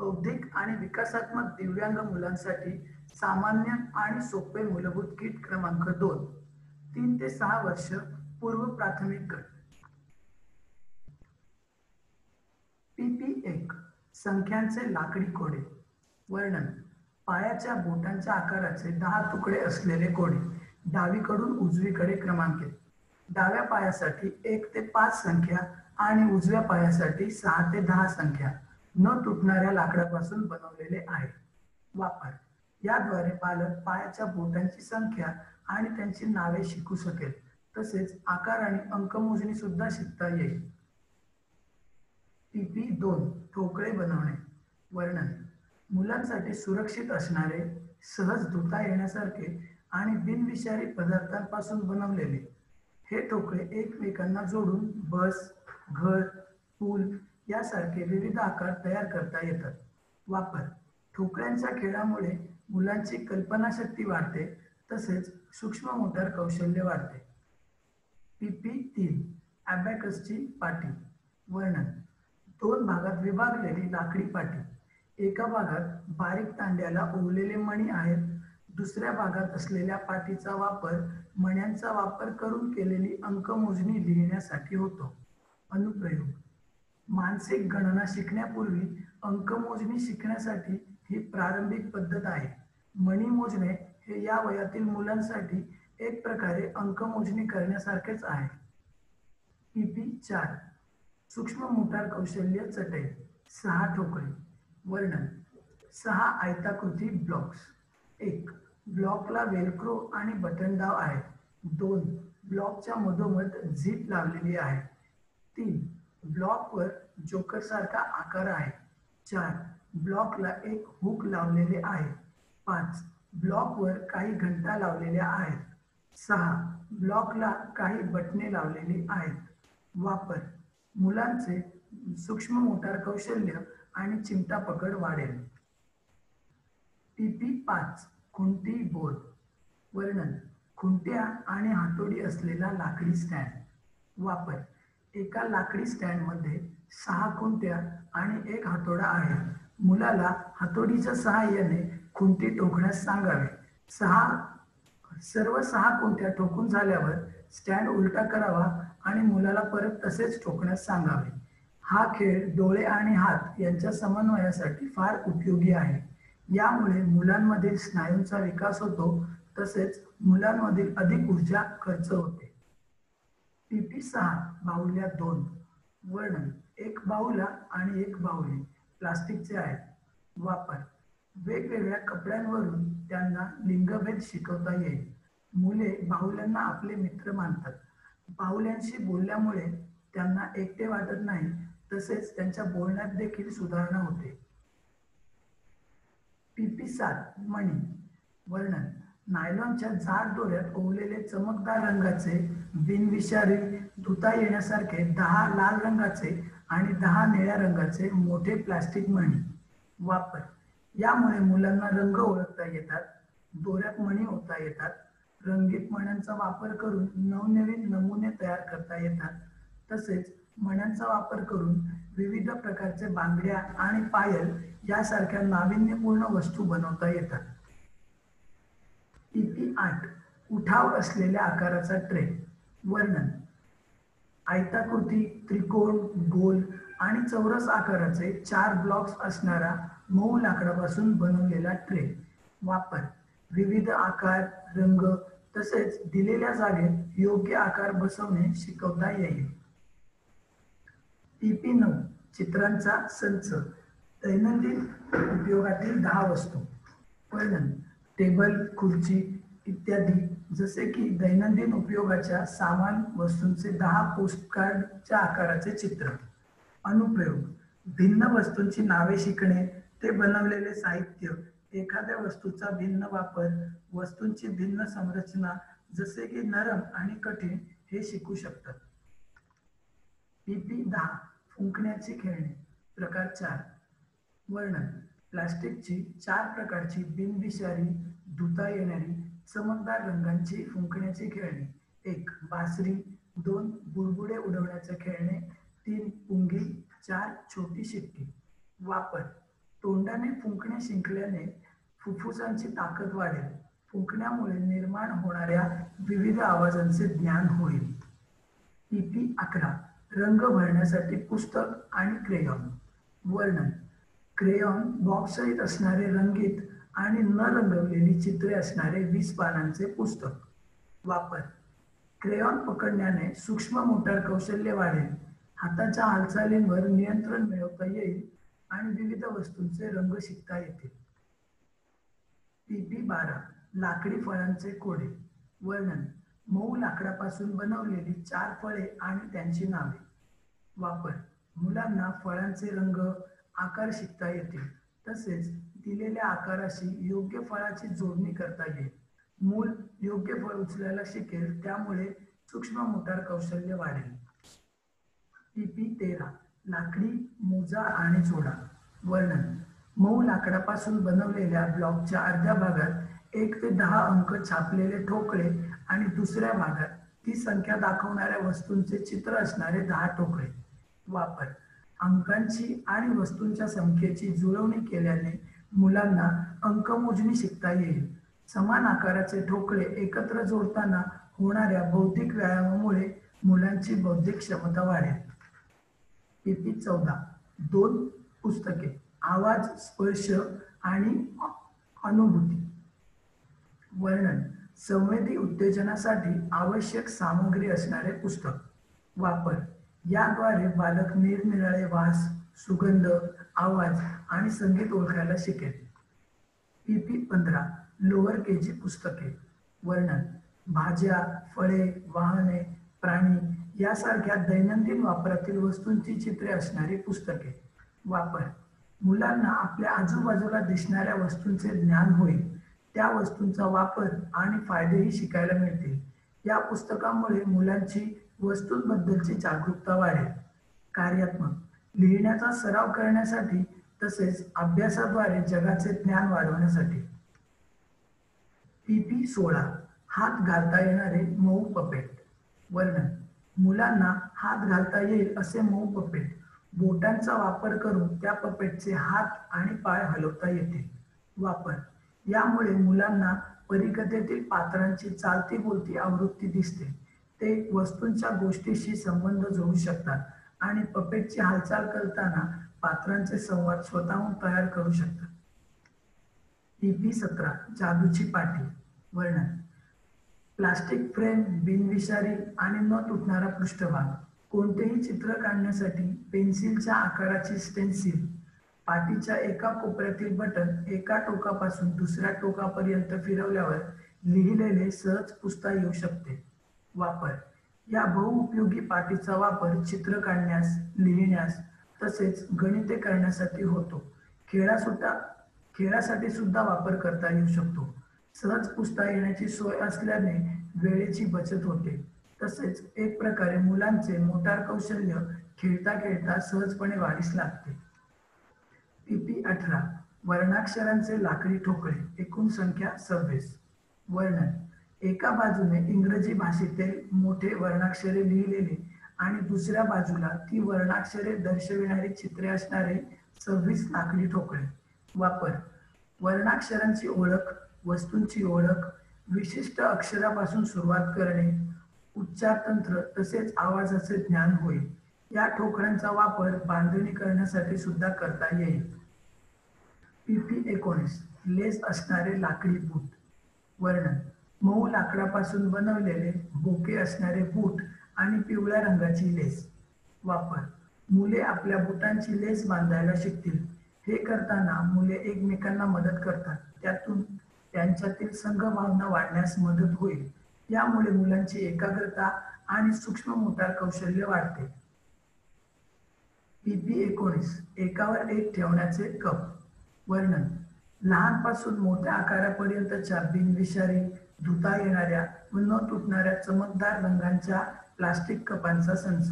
बौद्धिक आणि विकासात्मक दिव्यांग मुलांसाठी सामान्य आणि सोपे मूलभूत किट क्रमांक 2, 3 ते 6 वर्ष पूर्व प्राथमिक गट. PP1 संख्यांचे लाकडी कोडे. वर्णन: पायाच्या बोटांच्या आकाराचे 10 तुकडे असलेले कोडे, डावीकडून उजवीकडे क्रमांकित. डाव्या पायासाठी 1 ते 5 संख्या आणि उजव्या पायासाठी 6 ते 10 संख्या न तुटणाऱ्या लाकडापासून बनवलेले आहे. वापर: याद्वारे बालक पायाच्या बोटांची संख्या आणि त्यांची नावे शिकू शकेल, तसेच आकार आणि अंकमोजणी सुद्धा शिकता येईल. PP2 ठोकळे बनवणे. वर्णन: मुलांसाठी सुरक्षित असणारे, सहज धुता येण्यासारखे आणि बिनविषारी पदार्थांपासून बनवलेले हे ठोकळे एकमेकांना जोडून बस, घर, पूल यासारखे विविध आकार तयार करता येतात. वापर: ठोकळ्यांच्या खेळामुळे मुलांची कल्पनाशक्ती वाढते, तसेच सूक्ष्म मोटार कौशल्य वाढते. PP3 ॲबॅकसची पाटी. वर्णन: 2 भागात विभागलेली लाकडी पाटी. एका भागात बारीक तांड्याला ओवलेले मणी आहेत. दुसऱ्या भागात असलेल्या पाटीचा वापर मण्यांचा वापर करून केलेली अंकमोजणी लिहिण्यासाठी होतो. अनुप्रयोग: मानसिक गणना शिकण्यापूर्वी अंकमोजणी शिकण्यासाठी ही प्रारंभिक पद्धत आहे. मणी मोजणे हे या वयातील मुलांसाठी एक प्रकारे अंकमोजणी करण्यासारखेच आहे. PP4 सूक्ष्म मोटार कौशल्य चटई. 6 ठोकळे. वर्णन: 6 आयताकृती ब्लॉक्स. 1. ब्लॉकला वेलक्रो आणि बटन दाव आहेत. 2. ब्लॉकच्या मधोमध झीप लावलेली आहे. 3. ब्लॉकवर जोकरसारखा आकार आहे. 4. ब्लॉकला एक हुक लावलेले आहे. 5. ब्लॉकवर काही घंटा लावलेल्या आहेत. 6. ब्लॉकला काही बटणे लावलेली आहेत. वापर: मुलांचे सूक्ष्म मोटार कौशल्य आणि चिमटा पकड वाढेल. PP5 Khunti board. वर्णन: खुंट्या आणि हातोडी असलेला लाकडी स्टँड. वापर: एका लाकडी स्टँडमध्ये 6 खुंट्या आणि 1 हातोडा आहे. मुलाला हातोडीच्या सहाय्याने खुंटी ठोकण्यास सांगावे. सर्व 6 खुंट्या ठोकून झाल्यावर स्टँड उलटा करावा आणि मुलाला परत तसेच ठोकण्यास सांगावे. हा खेळ डोळे आणि हात यांच्या समन्वयासाठी फार उपयोगी आहे. यामुळे मुलांमधील स्नायूंचा विकास होतो, तसेच मुलांमधील अधिक ऊर्जा खर्च होते. PP6 बाहुल्या 2. वर्णन: 1 बाहुला आणि 1 बाहुली प्लास्टिकचे आहेत. वापर: वेगवेगळ्या कपड्यांवरून त्यांना लिंगभेद शिकवता येईल. मुले बाहुल्यांना आपले मित्र मानतात. बाहुल्यांशी बोलल्यामुळे त्यांना एकटे वाटत नाही, तसेच त्यांच्या बोलण्यात देखील सुधारणा होते. PP7 मणी. वर्णन: नायलॉनच्या जाड दोऱ्यात ओवलेले चमकदार रंगाचे, बिनविषारी, धुता येण्यासारखे 10 लाल रंगाचे आणि 10 निळ्या रंगाचे मोठे प्लास्टिक मणी. वापर: यामुळे मुलांना रंग ओळखता येतात, दोऱ्यात मणी ओतता येतात, रंगीत मण्यांचा वापर करून नवनवीन नमुने तयार करता येतात, तसेच मण्यांचा वापर करून विविध प्रकारचे बांगड्या आणि पायल यासारख्या नाविन्यपूर्ण वस्तू बनवता येतात. PP8 उठाव असलेल्या आकाराचा ट्रे. वर्णन: आयताकृती, त्रिकोण, गोल आणि चौरस आकाराचे 4 ब्लॉक्स असणारा मऊ लाकडापासून बनवलेला ट्रे. वापर: विविध आकार, रंग तसेच दिलेल्या जागेत योग्य आकार बसवणे शिकवता येईल. PP9 चित्रांचा संच. दैनंदिन उपयोगातील 10 वस्तू. वर्णन: टेबल, खुर्ची इत्यादी, जसे की दैनंदिन उपयोगाच्या सामान वस्तूंचे 10 पोस्टकार्डच्या आकाराचे चित्र. अनुप्रयोग: भिन्न वस्तूंची नावे शिकणे, ते बनवलेले साहित्य, एखाद्या वस्तूचा भिन्न वापर, वस्तूंची भिन्न संरचना जसे की नरम आणि कठीण हे शिकू शकतात. PP10 फुंकण्याची खेळणी. प्रकार 4. वर्णन: प्लास्टिकची 4 प्रकारची बिनविषारी, धुता येणारी, चमकदार रंगांची फुंकण्याची खेळणी. 1 बासरी, 2 बुडबुडे उडवण्याचे खेळणे, 3 पुंगी, 4 छोटी शिट्टी. वापर: तोंडाने फुंकणे शिंकल्याने फुफ्फुसांची ताकद वाढेल. फुंकण्यामुळे निर्माण होणाऱ्या विविध आवाजांचे ज्ञान होईल. PP 11 रंग भरण्यासाठी पुस्तक आणि क्रेयॉन. वर्णन. क्रेयॉन बॉक्ससहित असणारे रंगीत आणि न रंगवलेली चित्रे असणारे 20 पानांचे पुस्तक. वापर. क्रेयॉन पकडण्याने सूक्ष्म मोटार कौशल्य वाढेल. हाताच्या हालचालींवर नियंत्रण मिळवता येईल आणि विविध वस्तूंचे रंग शिकता येतील. PP 12 लाकडी फळांचे कोडे. वर्णन. मऊ लाकडापासून बनवलेली 4 फळे आणि त्यांची नावे. वापर. मुलांना फळांचे रंग, आकार शिकता येतील. तसेच दिलेल्या आकाराशी योग्य फळाची जोडणी करता येईल. मूल योग्य फळ उचलायला शिकेल, त्यामुळे सूक्ष्म मोटार कौशल्य वाढेल. PP 13 लाकडी मोजा आणि जोडा. वर्णन. मऊ लाकडापासून बनवलेल्या ब्लॉकच्या अर्ध्या भागात 1 ते 10 अंक छापलेले ठोकळे आणि दुसऱ्या भागात ती संख्या दाखवणाऱ्या वस्तूंचे चित्र असणारे 10 ठोकळे. वापर. अंकांची आणि वस्तूंच्या संख्येची जुळवणी केल्याने मुलांना अंकमोजणी शिकता येईल. समान आकाराचे ठोकळे एकत्र जोडताना होणाऱ्या बौद्धिक व्यायामामुळे मुलांची बौद्धिक क्षमता वाढेल. PP 14 2 पुस्तके. आवाज, स्पर्श आणि अनुभूती. वर्णन. संवेदी उत्तेजनासाठी आवश्यक सामग्री असणारे पुस्तक. वापर. याद्वारे बालक निरनिराळे वास, सुगंध, आवाज आणि संगीत ओळखायला शिकेल. PP 15 लोअर KG पुस्तके. वर्णन. भाज्या, फळे, वाहने, प्राणी यासारख्या दैनंदिन वापरातील वस्तूंची चित्रे असणारी पुस्तके. वापर. मुलांना आपल्या आजूबाजूला दिसणाऱ्या वस्तूंचे ज्ञान होईल. त्या वस्तूंचा वापर आणि फायदेही शिकायला मिळतील. या पुस्तकामुळे मुलांची वस्तूंबद्दलची जागरूकता वाढेल. कार्यात्मक. लिहिण्याचा सराव करण्यासाठी तसेच अभ्यासाद्वारे जगाचे ज्ञान वाढवण्यासाठी. PP 16 हात घालता येणारे मऊ पपेट. वर्णन. मुलांना हात घालता येईल असे मऊ पपेट. बोटांचा वापर करून त्या पपेटचे हात आणि पाय हलवता येतील. वापर. यामुळे मुलांना परीकथेतील पात्रांची चालती बोलती आवृत्ती दिसते. ते वस्तूंच्या गोष्टीशी संबंध जोडू शकतात आणि पपेटची हालचाल करताना पात्रांचे संवाद स्वतःहून तयार करू शकतात. PP 17 जादूची पाटी. वर्णन. प्लास्टिक फ्रेम, बिनविषारी आणि न तुटणारा पृष्ठभाग. कोणतेही चित्र काढण्यासाठी पेन्सिलच्या आकाराची स्टेन्सिल. पाटीच्या एका कोपऱ्यातील बटन एका टोकापासून दुसऱ्या टोकापर्यंत फिरवल्यावर लिहिलेले सहज पुसता येऊ शकते. वापर. या बहुउपयोगी पाटीचा वापर चित्र काढण्यास, लिहिण्यास तसेच गणिते करण्यासाठी होतो. खेळासाठी सुद्धा वापर करता येऊ शकतो. सहज पुसता येण्याची सोय असल्याने वेळेची बचत होते. तसेच एक प्रकारे मुलांचे मोटार कौशल्य खेळता खेळता सहजपणे वाढीस लागते. PP 18 वर्णाक्षरांचे लाकडी ठोकळे. एकूण संख्या 26. वर्णन. एका बाजूने इंग्रजी भाषेतील मोठे वर्णाक्षरे लिहिलेले आणि दुसऱ्या बाजूला ती वर्णाक्षरे दर्शविणारी चित्रे असणारे 26 लाकडी ठोकळे. वापर. वर्णाक्षरांची ओळख, वस्तूंची ओळख, विशिष्ट अक्षरापासून सुरुवात करणे, उच्चारतंत्र तसेच आवाजाचे ज्ञान होईल. या ठोकळ्यांचा वापर बांधणी करण्यासाठी सुद्धा करता येईल. PP 19 लेस असणारे लाकडी बूट. वर्णन. मऊ लाकडापासून बनवलेले बोके असणारे बूट आणि पिवळ्या रंगाची लेस. वापर. मुले आपल्या बुटांची लेस बांधायला शिकतील. हे करताना मुले एकमेकांना मदत करतात. त्यातून त्यांच्यातील संघभावना वाढण्यास मदत होईल. यामुळे मुलांची एकाग्रता आणि सूक्ष्म मोटार कौशल्य वाढते. PP 19 एकावर एक ठेवण्याचे कप. वर्णन. लहानपासून मोठ्या आकारापर्यंतच्या बिनविषारी, धुता येणाऱ्या व न तुटणाऱ्या चमकदार रंगांच्या प्लास्टिक कपांचा संच.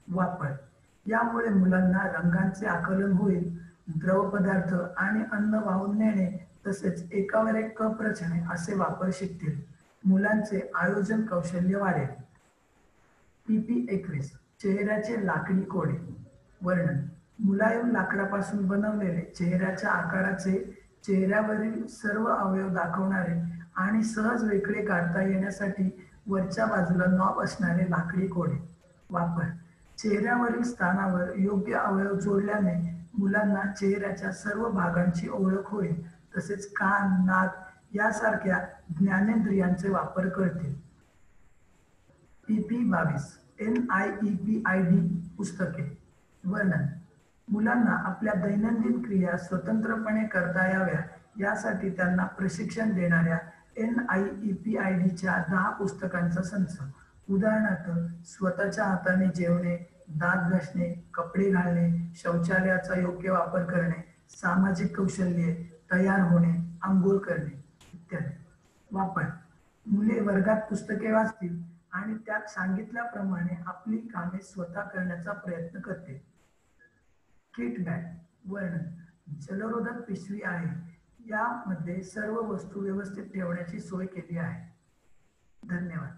वापर. यामुळे मुलांना रंगांचे आकलन होईल. द्रव पदार्थ आणि अन्न वाहून नेणे तसेच एकावर एक कप रचणे असे वापर शिकतील. मुलांचे आयोजन कौशल्य वाढेल. PP 21 चेहऱ्याचे लाकडी कोडे. वर्णन. मुलायम लाकडापासून बनवलेले चेहऱ्याच्या आकाराचे, चेहऱ्यावरील सर्व अवयव दाखवणारे आणि सहज वेगळे काढता येण्यासाठी वरच्या बाजूला नॉब असणारे लाकडी कोडे. वापर: चेहऱ्यावरील स्थानावर योग्य अवयव जोडल्याने मुलांना चेहऱ्याच्या सर्व भागांची ओळख होईल, तसेच कान, नाक यासारख्या ज्ञानेंद्रियांचे वापर करतील. PP22 NIEPID पुस्तके. वर्णन: मुलांना आपल्या दैनंदिन क्रिया स्वतंत्रपणे करता याव्या यासाठी त्यांना प्रशिक्षण देणाऱ्या NIEPIDच्या 10 पुस्तकांचा संच. उदाहरणार्थ, स्वतःच्या हाताने जेवणे, दात घासणे, कपडे घालणे, शौचालयाचा योग्य वापर करणे, सामाजिक कौशल्ये, तयार होणे, आंघोळ करणे इत्यादी. वापर: मुले वर्गात पुस्तके वाचतील आणि त्यात सांगितल्याप्रमाणे आपली कामे स्वतः करण्याचा प्रयत्न करतील. Kit bag. वर्णन: जलरोधक पिशवी आहे. यामध्ये सर्व वस्तू व्यवस्थित ठेवण्याची सोय केली आहे. धन्यवाद.